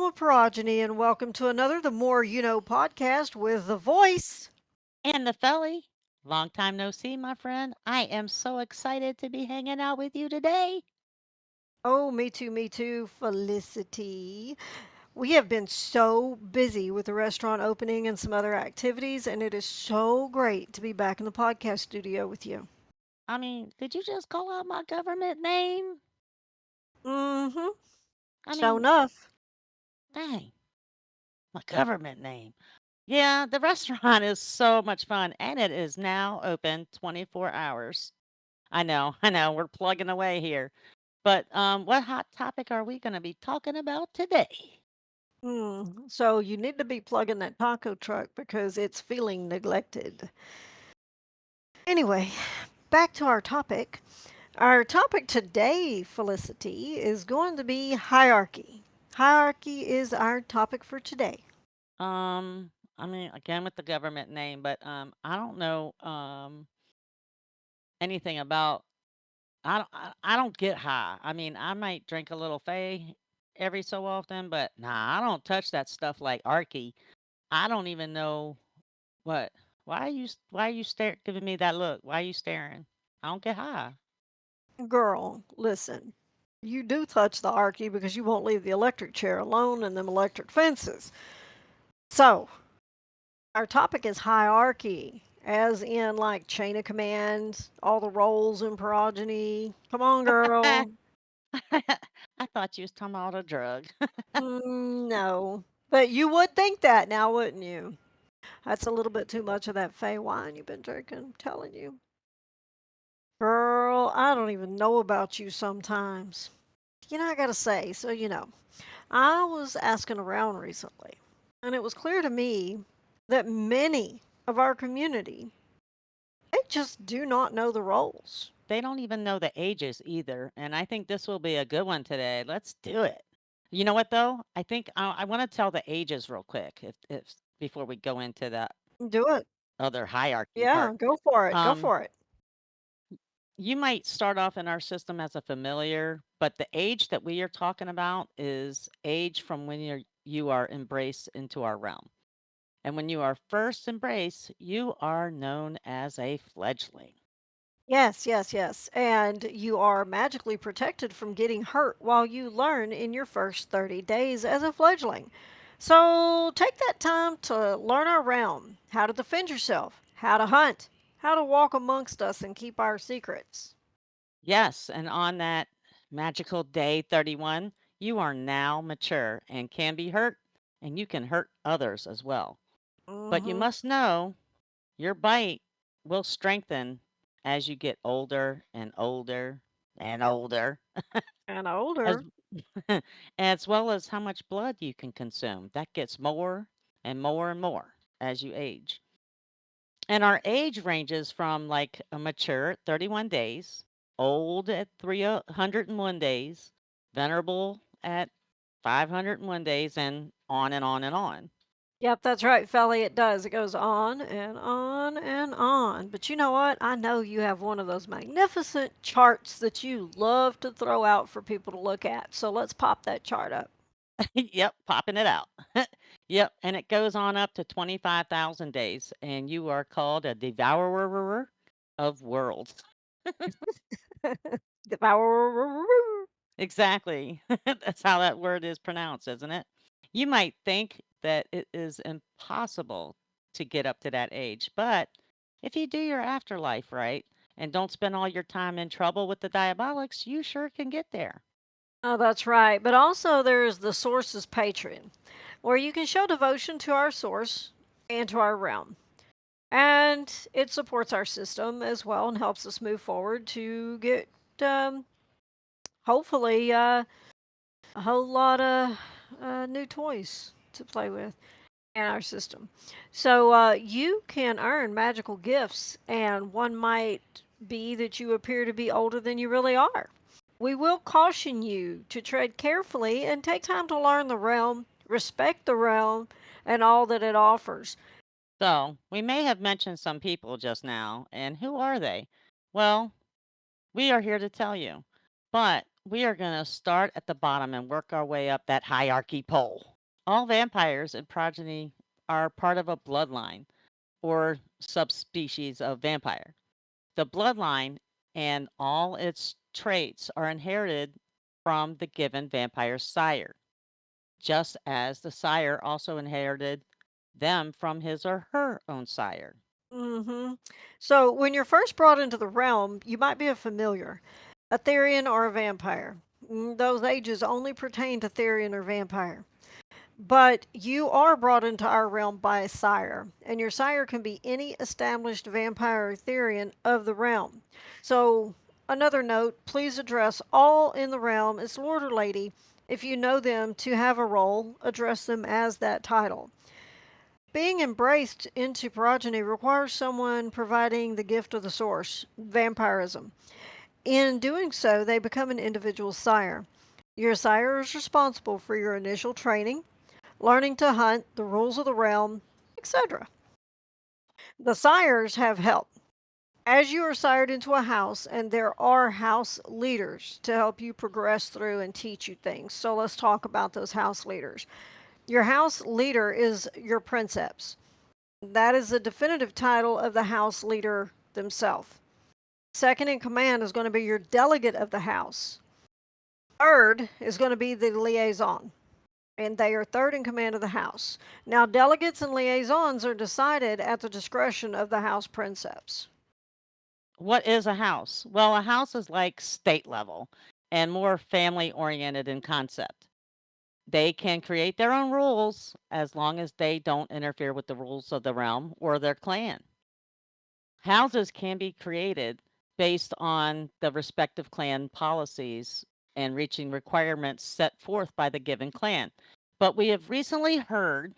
of Progeny, and welcome to another The More You Know podcast with the voice. And the felly, long time no see, my friend. I am so excited to be hanging out with you today. Oh, me too, Felicity. We have been so busy with the restaurant opening and some other activities, and it is so great to be back in the podcast studio with you. I mean, did you just call out my government name? Mm hmm. I So mean, enough. dang, my government name. Yeah, the restaurant is so much fun, and it is now open 24 hours. I know, we're plugging away here. But what hot topic are we going to be talking about today? So you need to be plugging that taco truck because it's feeling neglected. Anyway, back to our topic. Our topic today, Felicity, is going to be hierarchy. Hierarchy is our topic for today. I mean, again with the government name, but I don't know anything about I don't get high. I mean, I might drink a little Fay every so often, but nah, I don't touch that stuff like Arky. I don't even know what. Why are you giving me that look? Why are you staring? I don't get high. Girl, listen. You do touch the archy because you won't leave the electric chair alone and them electric fences. So, our topic is hierarchy, as in like chain of command, all the roles in progeny. Come on, girl. I thought you was talking about a drug. No. But you would think that now, wouldn't you? That's a little bit too much of that Fey wine you've been drinking, I'm telling you. Girl, I don't even know about you sometimes. I gotta say, I was asking around recently, and it was clear to me that many of our community, they just do not know the roles. They don't even know the ages either, and I think this will be a good one today. Let's do it. You know what though? I think I want to tell the ages real quick, if before we go into that Do it. other hierarchy Yeah, part. go for it. Go Um, for it. you might start off in our system as a familiar, but the age that we are talking about is age from when you are embraced into our realm. And when you are first embraced, you are known as a fledgling. Yes, yes, yes. And you are magically protected from getting hurt while you learn in your first 30 days as a fledgling. So take that time to learn our realm, how to defend yourself, how to hunt, how to walk amongst us and keep our secrets. Yes, and on that magical day 31, you are now mature and can be hurt, and you can hurt others as well. But you Mm-hmm. must know your bite will strengthen as you get older and older and older, And as older. as well as how much blood you can consume. That gets more and more and more as you age. And our age ranges from like a mature at 31 days, old at 301 days, venerable at 501 days, and on and on and on. Yep, that's right, Felly. It does. It goes on and on and on. But you know what? I know you have one of those magnificent charts that you love to throw out for people to look at. So let's pop that chart up. Yep, popping it out. Yep, and it goes on up to 25,000 days, and you are called a devourer of worlds. Devour. Exactly. That's how that word is pronounced, isn't it? You might think that it is impossible to get up to that age, but if you do your afterlife right and don't spend all your time in trouble with the diabolics, you sure can get there. Oh, that's right. But also, there's the Source's Patreon, where you can show devotion to our source and to our realm. And it supports our system as well and helps us move forward to get, um, hopefully, a whole lot of new toys to play with in our system. So you can earn magical gifts, and one might be that you appear to be older than you really are. We will caution you to tread carefully and take time to learn the realm, respect the realm, and all that it offers. So, we may have mentioned some people just now, and who are they? Well, we are here to tell you, but we are going to start at the bottom and work our way up that hierarchy pole. All vampires and progeny are part of a bloodline or subspecies of vampire. The bloodline and all its traits are inherited from the given vampire's sire, just as the sire also inherited them from his or her own sire. Hmm. So, when you're first brought into the realm, you might be a familiar, a Therian, or a vampire. Those ages only pertain to Therian or vampire. But you are brought into our realm by a sire, and your sire can be any established vampire or Therian of the realm. So, another note, please address all in the realm as Lord or Lady. If you know them to have a role, address them as that title. Being embraced into progeny requires someone providing the gift of the source, vampirism. In doing so, they become an individual sire. Your sire is responsible for your initial training, learning to hunt, the rules of the realm, etc. The sires have help. As you are sired into a house, and there are house leaders to help you progress through and teach you things. So let's talk about those house leaders. Your house leader is your princeps. That is the definitive title of the house leader themselves. Second in command is going to be your delegate of the house. Third is going to be the liaison, and they are third in command of the house. Now, delegates and liaisons are decided at the discretion of the house princeps. What is a house? Well, a house is like state level and more family oriented in concept. They can create their own rules as long as they don't interfere with the rules of the realm or their clan. Houses can be created based on the respective clan policies and reaching requirements set forth by the given clan. But we have recently heard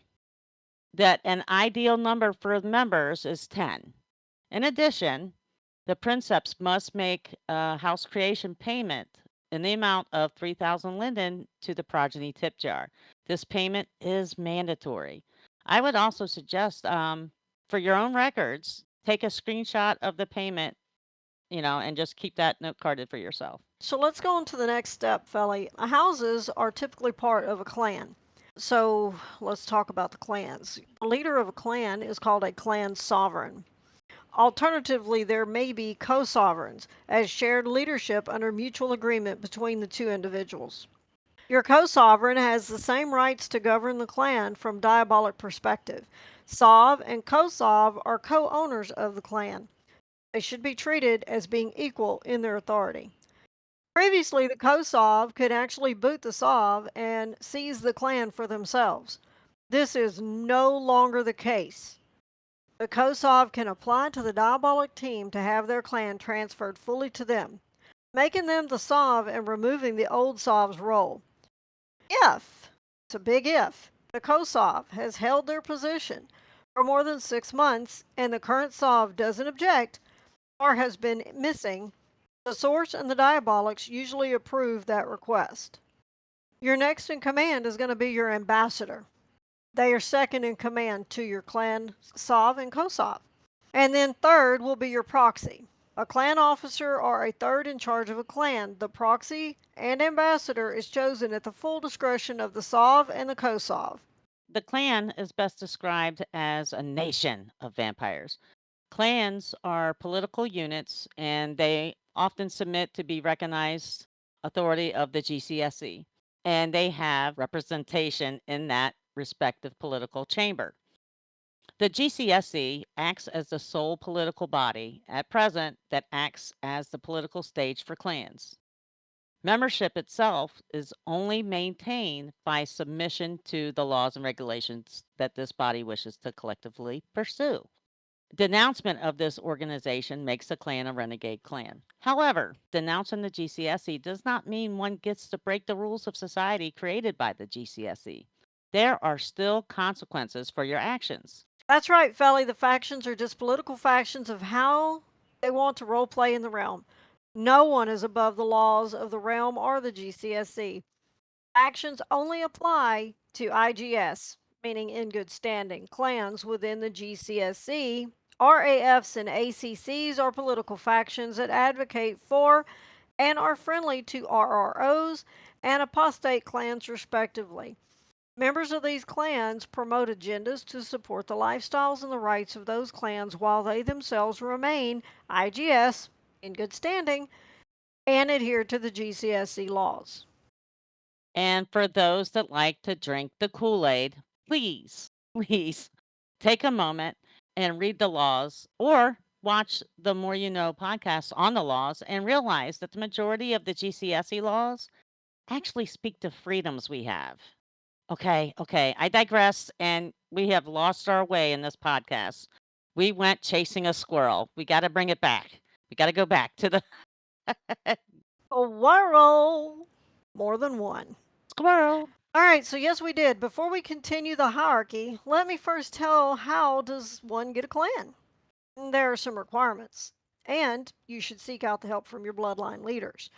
that an ideal number for members is 10. In addition, the princeps must make a house creation payment in the amount of 3,000 linden to the progeny tip jar. This payment is mandatory. I would also suggest, for your own records, take a screenshot of the payment, and just keep that note carded for yourself. So let's go on to the next step, Felly. Houses are typically part of a clan. So let's talk about the clans. The leader of a clan is called a clan sovereign. Alternatively, there may be co sovereigns, as shared leadership under mutual agreement between the two individuals. Your co sovereign has the same rights to govern the clan from diabolic perspective. Sov and co sov are co owners of the clan. They should be treated as being equal in their authority. Previously, the co sov could actually boot the sov and seize the clan for themselves. This is no longer the case. The co-sov can apply to the diabolic team to have their clan transferred fully to them, making them the sov and removing the old sov's role. If, it's a big if, the co-sov has held their position for more than 6 months and the current sov doesn't object or has been missing, the source and the diabolics usually approve that request. Your next in command is going to be your ambassador. They are second in command to your clan sov and co-sov. And then third will be your proxy. A clan officer or a third in charge of a clan. The proxy and ambassador is chosen at the full discretion of the sov and the co-sov. The clan is best described as a nation of vampires. Clans are political units and they often submit to be recognized authority of the GCSE, and they have representation in that respective political chamber. The GCSE acts as the sole political body at present that acts as the political stage for clans. Membership itself is only maintained by submission to the laws and regulations that this body wishes to collectively pursue. Denouncement of this organization makes a clan a renegade clan. However, denouncing the GCSE does not mean one gets to break the rules of society created by the GCSE. There are still consequences for your actions. That's right, Felly. The factions are just political factions of how they want to role play in the realm. No one is above the laws of the realm or the GCSE. Actions only apply to IGS, meaning in good standing, clans within the GCSE. RAFs and ACCs are political factions that advocate for and are friendly to RROs and apostate clans, respectively. Members of these clans promote agendas to support the lifestyles and the rights of those clans while they themselves remain IGS in good standing and adhere to the GCSC laws. And for those that like to drink the Kool-Aid, please, please take a moment and read the laws or watch the More You Know podcast on the laws and realize that the majority of the GCSE laws actually speak to freedoms we have. Okay, okay. I digress, and we have lost our way in this podcast. We went chasing a squirrel. We got to bring it back. We got to go back to the A whirl! More than one. squirrel. All right, so yes, we did. Before we continue the hierarchy, let me first tell how does one get a clan. There are some requirements, and you should seek out the help from your bloodline leaders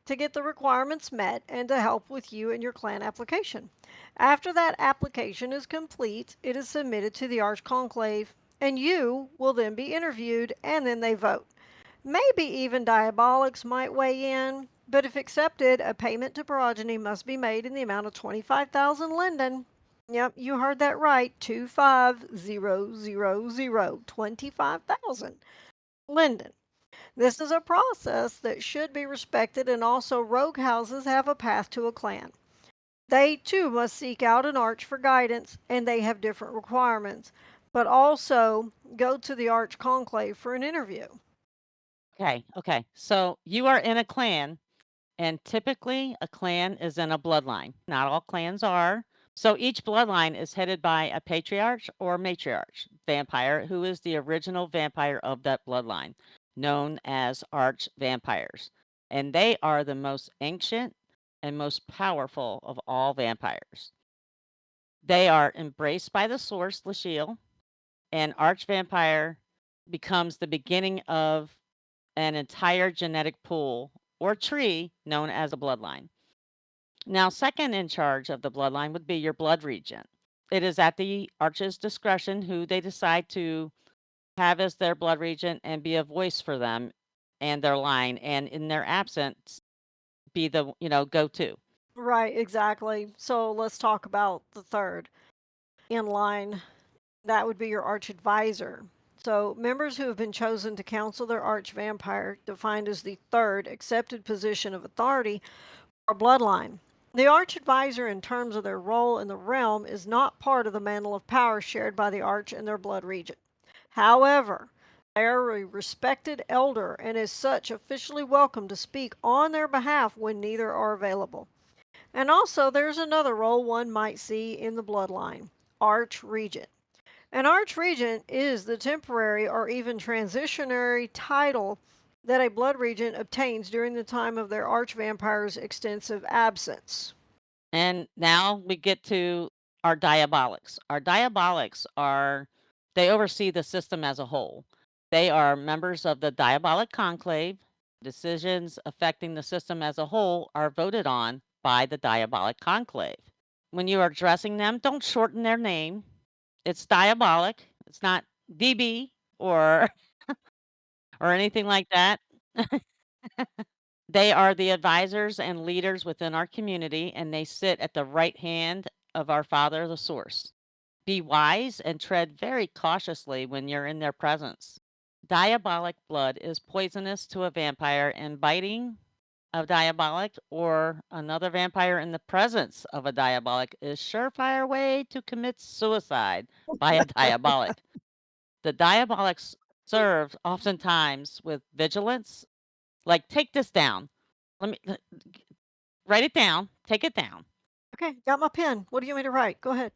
to get the requirements met and to help with you and your clan application. After that application is complete, it is submitted to the Arch Conclave, and you will then be interviewed, and then they vote. Maybe even Diabolics might weigh in, but if accepted, a payment to Progeny must be made in the amount of 25,000 linden. Yep, you heard that right. 25000. 25,000 linden. This is a process that should be respected, and also rogue houses have a path to a clan. They too must seek out an arch for guidance, and they have different requirements, but also go to the Arch Conclave for an interview. Okay, okay. So you are in a clan, and typically a clan is in a bloodline. Not all clans are. So each bloodline is headed by a patriarch or matriarch vampire who is the original vampire of that bloodline, known as arch vampires. And they are the most ancient and most powerful of all vampires. They are embraced by the source, Lasheel, and arch vampire becomes the beginning of an entire genetic pool or tree known as a bloodline. Now, second in charge of the bloodline would be your blood regent. It is at the arch's discretion who they decide to have as their blood regent and be a voice for them and their line, and in their absence, be the go to. Right, exactly. So let's talk about the third in line. That would be your arch advisor. So members who have been chosen to counsel their arch vampire, defined as the third accepted position of authority, or bloodline. The arch advisor, in terms of their role in the realm, is not part of the mantle of power shared by the arch and their blood regent. However, they are a respected elder and, as such, officially welcome to speak on their behalf when neither are available. And also, there's another role one might see in the bloodline: arch regent. An arch regent is the temporary or even transitionary title that a blood regent obtains during the time of their arch vampire's extensive absence. And now we get to our diabolics. Our diabolics are, they oversee the system as a whole. They are members of the diabolic conclave. Decisions affecting the system as a whole are voted on by the diabolic conclave. When you are addressing them, don't shorten their name. It's diabolic. It's not DB or or anything like that. They are the advisors and leaders within our community, and they sit at the right hand of our Father, the Source. Be wise and tread very cautiously when you're in their presence. Diabolic blood is poisonous to a vampire, and biting a diabolic or another vampire in the presence of a diabolic is surefire way to commit suicide by a diabolic. The diabolics serve oftentimes with vigilance, like take this down. Let me write it down. Take it down. Okay, got my pen. What do you want me to write? Go ahead.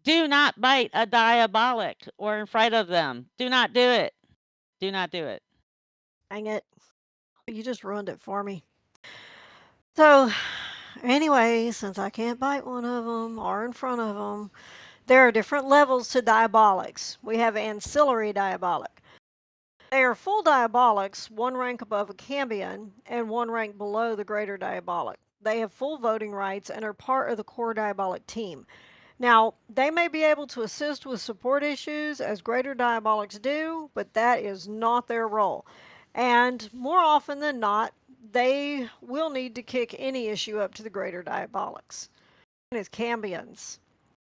Do not bite a diabolic or in front of them. Do not do it. Do not do it. Dang it. You just ruined it for me. So, anyway, since I can't bite one of them or in front of them, there are different levels to diabolics. We have ancillary diabolic. They are full diabolics, one rank above a cambion and one rank below the greater diabolic. They have full voting rights and are part of the core diabolic team. Now, they may be able to assist with support issues as greater diabolics do, but that is not their role. And more often than not, they will need to kick any issue up to the greater diabolics. As cambions.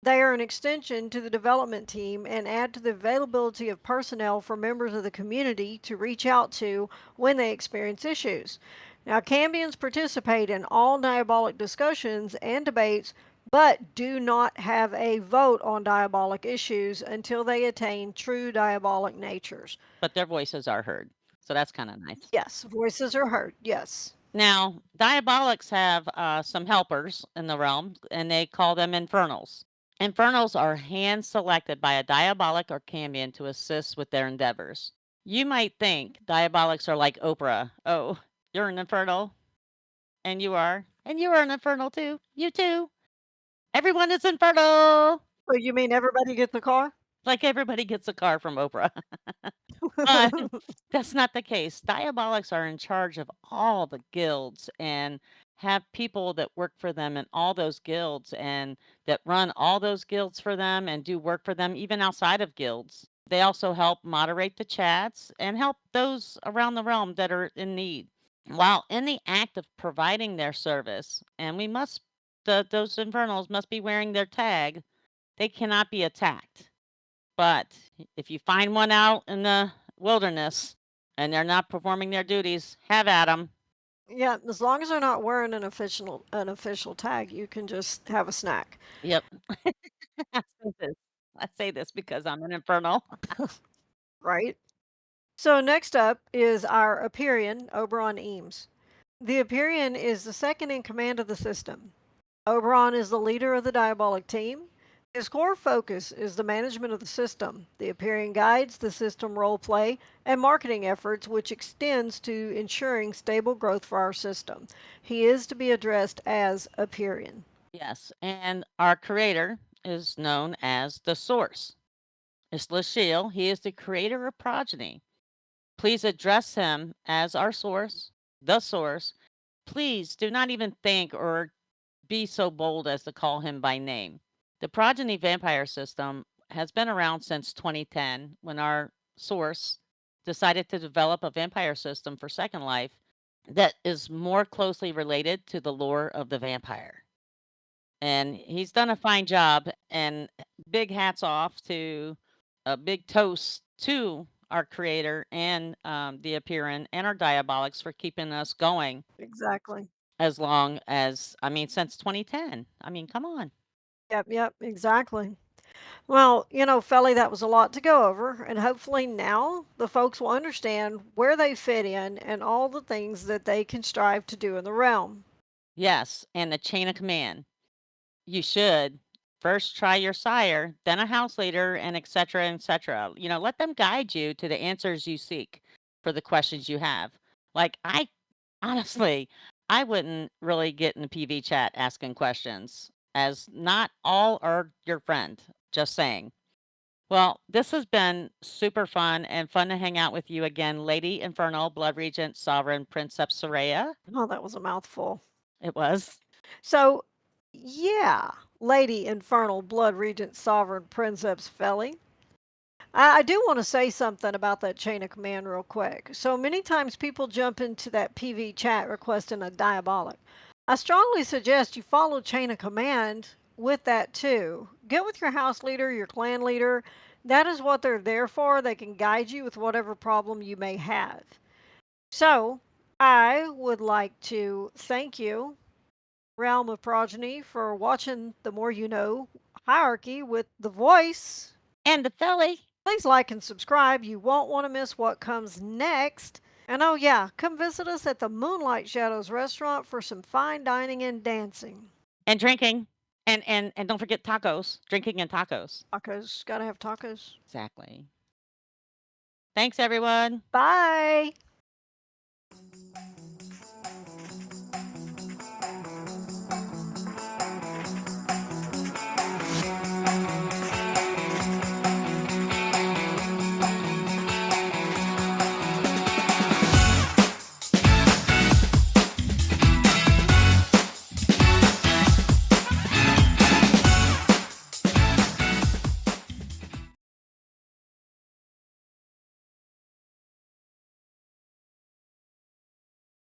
They are an extension to the development team and add to the availability of personnel for members of the community to reach out to when they experience issues. Now, cambions participate in all diabolic discussions and debates, but do not have a vote on diabolic issues until they attain true diabolic natures. But their voices are heard. So that's kind of nice. Yes, voices are heard. Yes. Now, diabolics have some helpers in the realm, and they call them infernals. Infernals are hand selected by a diabolic or cambion to assist with their endeavors. You might think diabolics are like Oprah. Oh, you're an infernal, and you are. And you are an infernal too. You too. Everyone is infernal. So you mean everybody gets a car? Like everybody gets a car from Oprah. But that's not the case. Diabolics are in charge of all the guilds and have people that work for them in all those guilds and that run all those guilds for them and do work for them even outside of guilds. They also help moderate the chats and help those around the realm that are in need. While in the act of providing their service, and those infernals must be wearing their tag, they cannot be attacked. But if you find one out in the wilderness and they're not performing their duties, have at them. Yeah, as long as they're not wearing an official tag, you can just have a snack. Yep. I say this. I say this because I'm an infernal. Right? So next up is our Aperion, Oberon Eames. The Aperion is the second in command of the system. Oberon is the leader of the diabolic team. His core focus is the management of the system. The Aperion guides the system role play and marketing efforts, which extends to ensuring stable growth for our system. He is to be addressed as Aperion. Yes. And our creator is known as the source. It's Lachille. He is the creator of Progeny. Please address him as our source, the source. Please do not even think or be so bold as to call him by name. The Progeny vampire system has been around since 2010 when our source decided to develop a vampire system for Second Life that is more closely related to the lore of the vampire. And he's done a fine job, and big hats off to a big toast to our creator and the Apeiron and our Diabolics for keeping us going Exactly. as long as, I mean, since 2010. I mean, come on. Yep, yep, exactly. Well, Felly, that was a lot to go over, and hopefully now the folks will understand where they fit in and all the things that they can strive to do in the realm. Yes, and the chain of command. You should first try your sire, then a house leader, and etc. etc. Let them guide you to the answers you seek for the questions you have. Like I honestly, I wouldn't really get in the PV chat asking questions, as not all are your friend. Just saying. Well, this has been super fun and fun to hang out with you again, Lady Infernal, Blood Regent, Sovereign, Princess Soraya. Oh, that was a mouthful. It was. So, yeah, Lady Infernal Blood Regent Sovereign Princeps Felly. I do want to say something about that chain of command real quick. So many times people jump into that PV chat requesting a diabolic. I strongly suggest you follow chain of command with that too. Get with your house leader, your clan leader. That is what they're there for. They can guide you with whatever problem you may have. So, I would like to thank you, Realm of Progeny, for watching the More You Know hierarchy with the voice. And the Felly. Please like and subscribe. You won't want to miss what comes next. And oh, yeah, come visit us at the Moonlight Shadows restaurant for some fine dining and dancing. And drinking. And don't forget tacos. Drinking and tacos. Tacos. Gotta have tacos. Exactly. Thanks, everyone. Bye.